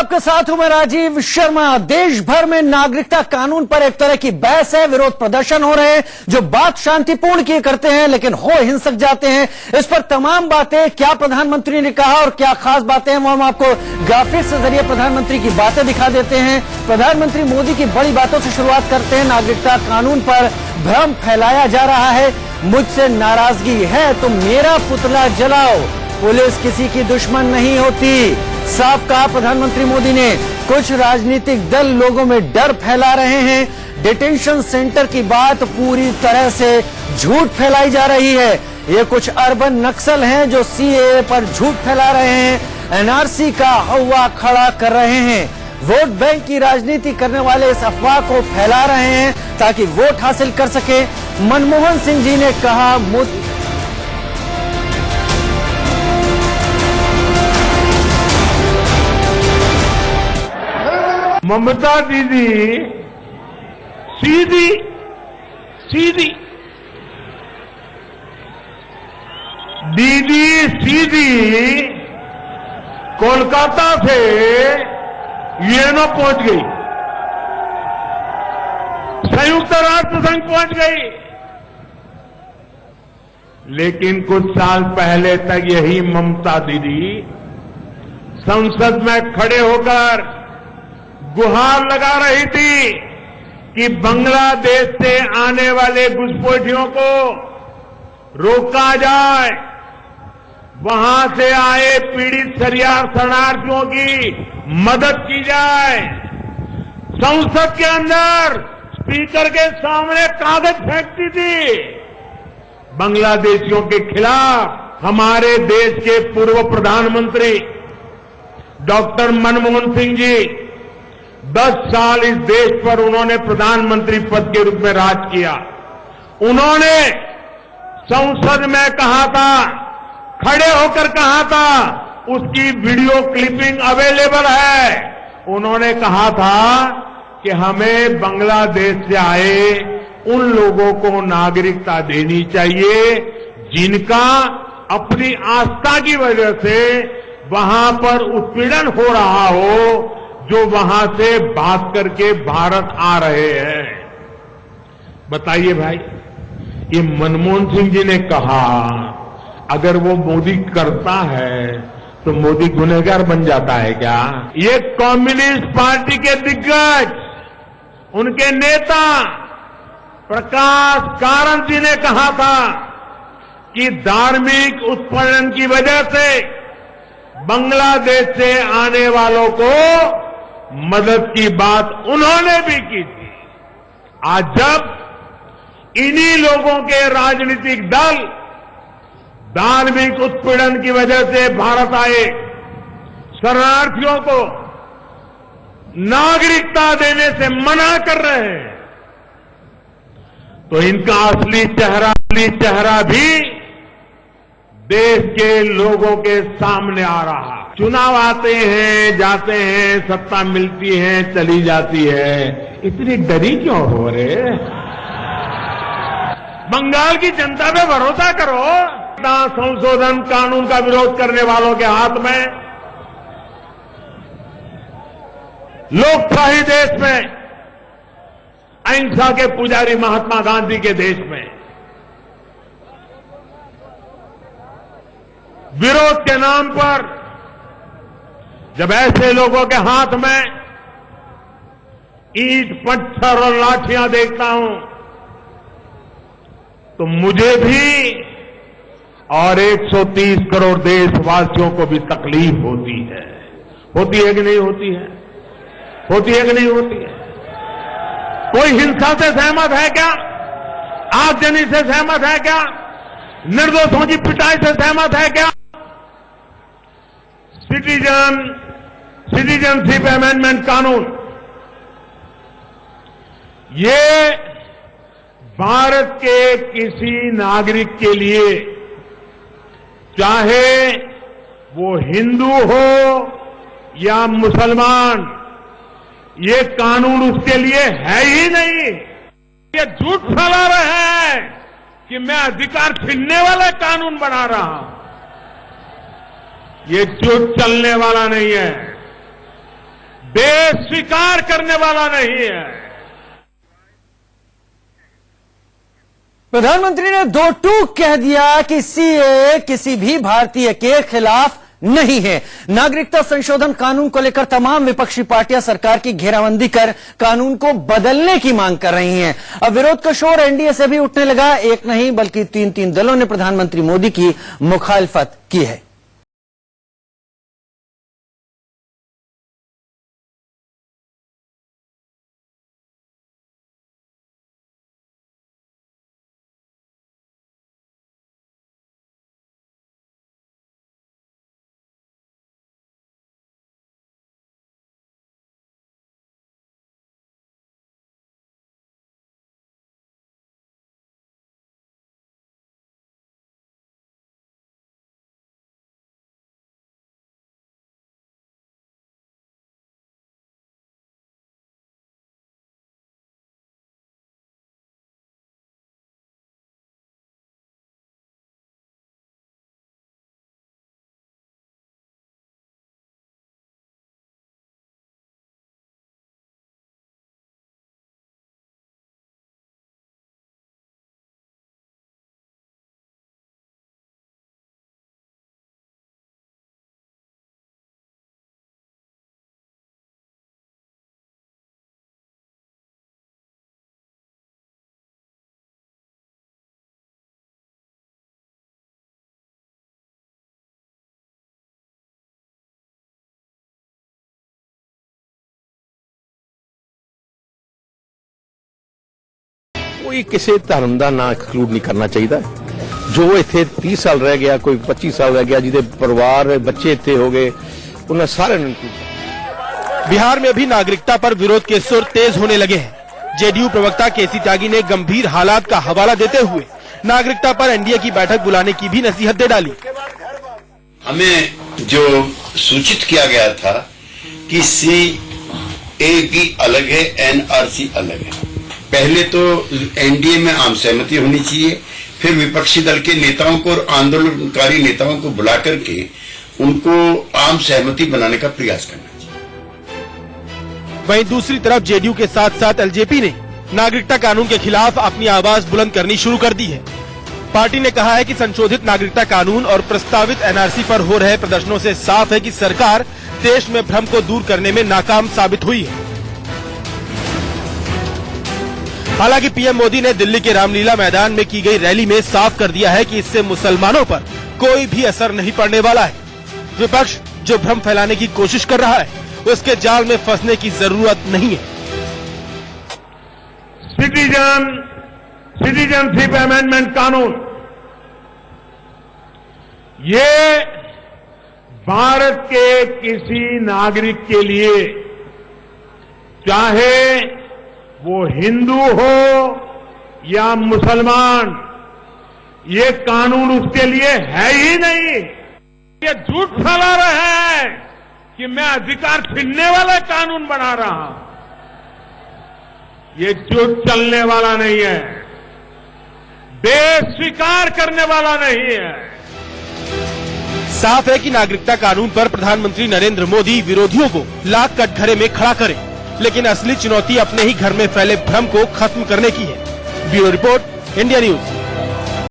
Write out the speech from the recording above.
आपके साथ हूं मैं राजीव शर्मा। देश भर में नागरिकता कानून पर एक तरह की बहस है, विरोध प्रदर्शन हो रहे हैं। जो बात शांतिपूर्ण की करते हैं लेकिन हो हिंसक जाते हैं। इस पर तमाम बातें, क्या प्रधानमंत्री ने कहा और क्या खास बातें हैं, वो हम आपको ग्राफिक्स के जरिए प्रधानमंत्री की बातें दिखा देते हैं। प्रधानमंत्री मोदी की बड़ी बातों से शुरुआत करते हैं। नागरिकता कानून पर भ्रम फैलाया जा रहा है। मुझसे नाराजगी है तो मेरा पुतला जलाओ, पुलिस किसी की दुश्मन नहीं होती, साफ कहा प्रधानमंत्री मोदी ने। कुछ राजनीतिक दल लोगों में डर फैला रहे हैं। डिटेंशन सेंटर की बात पूरी तरह से झूठ फैलाई जा रही है। ये कुछ अर्बन नक्सल हैं जो सीएए पर झूठ फैला रहे हैं, एनआरसी का हवा खड़ा कर रहे हैं। वोट बैंक की राजनीति करने वाले इस अफवाह को फैला रहे हैं ताकि वोट हासिल कर सके। मनमोहन सिंह जी ने कहा ममता दीदी सीधी कोलकाता से यूएनओ पहुंच गई, संयुक्त राष्ट्र संघ पहुंच गई। लेकिन कुछ साल पहले तक यही ममता दीदी संसद में खड़े होकर गुहार लगा रही थी कि बांग्लादेश से आने वाले घुसपैठियों को रोका जाए, वहां से आए पीड़ित शरणार्थियों की मदद की जाए। संसद के अंदर स्पीकर के सामने कागज फेंकती थी। बांग्लादेशियों के खिलाफ हमारे देश के पूर्व प्रधानमंत्री डॉक्टर मनमोहन सिंह जी 10 साल इस देश पर उन्होंने प्रधानमंत्री पद के रूप में राज किया। उन्होंने संसद में कहा था, खड़े होकर कहा था, उसकी वीडियो क्लिपिंग अवेलेबल है। उन्होंने कहा था कि हमें बांग्लादेश से आए उन लोगों को नागरिकता देनी चाहिए जिनका अपनी आस्था की वजह से वहां पर उत्पीड़न हो रहा हो, जो वहां से बात करके भारत आ रहे हैं। बताइए भाई, ये मनमोहन सिंह जी ने कहा अगर वो मोदी करता है तो मोदी गुनहगार बन जाता है क्या? ये कम्युनिस्ट पार्टी के दिग्गज, उनके नेता प्रकाश कारंत जी ने कहा था कि धार्मिक उत्पीड़न की वजह से बांग्लादेश से आने वालों को मदद की बात उन्होंने भी की थी। आज जब इन्हीं लोगों के राजनीतिक दल धार्मिक उत्पीड़न की वजह से भारत आए शरणार्थियों को नागरिकता देने से मना कर रहे हैं, तो इनका असली चेहरा भी देश के लोगों के सामने आ रहा है। चुनाव आते हैं, जाते हैं, सत्ता मिलती है, चली जाती है, इतनी डरी क्यों हो रहे? बंगाल की जनता पे भरोसा करो। संशोधन कानून का विरोध करने वालों के हाथ में, लोकशाही देश में, अहिंसा के पुजारी महात्मा गांधी के देश में विरोध के नाम पर जब ऐसे लोगों के हाथ में ईंट, पत्थर और लाठियां देखता हूं तो मुझे भी और 130 करोड़ देशवासियों को भी तकलीफ होती है। होती है कि नहीं होती है? होती है कि नहीं होती है? कोई हिंसा से सहमत है क्या? आगजनी से सहमत है क्या? निर्दोषों की पिटाई से सहमत है क्या? सिटीजनशिप अमेंडमेंट कानून, ये भारत के किसी नागरिक के लिए, चाहे वो हिंदू हो या मुसलमान, ये कानून उसके लिए है ही नहीं। ये झूठ फैला रहे हैं कि मैं अधिकार छीनने वाला कानून बना रहा हूं। ये झूठ चलने वाला नहीं है। देश स्वीकार करने वाला नहीं है। प्रधानमंत्री ने दो टूक कह दिया कि सीए किसी भी भारतीय के खिलाफ नहीं है। नागरिकता संशोधन कानून को लेकर तमाम विपक्षी पार्टियां सरकार की घेराबंदी कर कानून को बदलने की मांग कर रही हैं। अब विरोध का शोर एनडीए से भी उठने लगा। एक नहीं बल्कि तीन दलों ने प्रधानमंत्री मोदी की मुखालफत की है। कोई किसी धर्म का ना एक्सक्लूड नहीं करना चाहिए। जो इत्थे 30 साल रह गया, कोई 25 साल रह गया, जिदे परिवार बच्चे इत्थे हो गए, उन्हें सारे बिहार में भी नागरिकता पर विरोध के सुर तेज होने लगे हैं। जेडीयू प्रवक्ता केसी त्यागी ने गंभीर हालात का हवाला देते हुए नागरिकता पर एनडीए की बैठक बुलाने की भी नसीहत दे डाली। हमें जो सूचित किया गया था कि सीएबी अलग है, एनआरसी अलग है। पहले तो एनडीए में आम सहमति होनी चाहिए, फिर विपक्षी दल के नेताओं को और आंदोलनकारी नेताओं को बुला करके उनको आम सहमति बनाने का प्रयास करना चाहिए। वहीं दूसरी तरफ जेडीयू के साथ साथ एलजेपी ने नागरिकता कानून के खिलाफ अपनी आवाज बुलंद करनी शुरू कर दी है। पार्टी ने कहा है कि संशोधित नागरिकता कानून और प्रस्तावित एनआरसी पर हो रहे प्रदर्शनों से साफ है कि सरकार देश में भ्रम को दूर करने में नाकाम साबित हुई है। हालांकि पीएम मोदी ने दिल्ली के रामलीला मैदान में की गई रैली में साफ कर दिया है कि इससे मुसलमानों पर कोई भी असर नहीं पड़ने वाला है। विपक्ष जो भ्रम फैलाने की कोशिश कर रहा है, उसके जाल में फंसने की जरूरत नहीं है। सिटीजनशिप अमेंडमेंट कानून ये भारत के किसी नागरिक के लिए, चाहे वो हिंदू हो या मुसलमान, ये कानून उसके लिए है ही नहीं। ये झूठ फैला रहे हैं कि मैं अधिकार छीनने वाला कानून बना रहा हूं। ये झूठ चलने वाला नहीं है, देश स्वीकार करने वाला नहीं है। साफ है कि नागरिकता कानून पर प्रधानमंत्री नरेंद्र मोदी विरोधियों को लाख कटघरे में खड़ा करें, लेकिन असली चुनौती अपने ही घर में फैले भ्रम को खत्म करने की है। Bureau report, India news.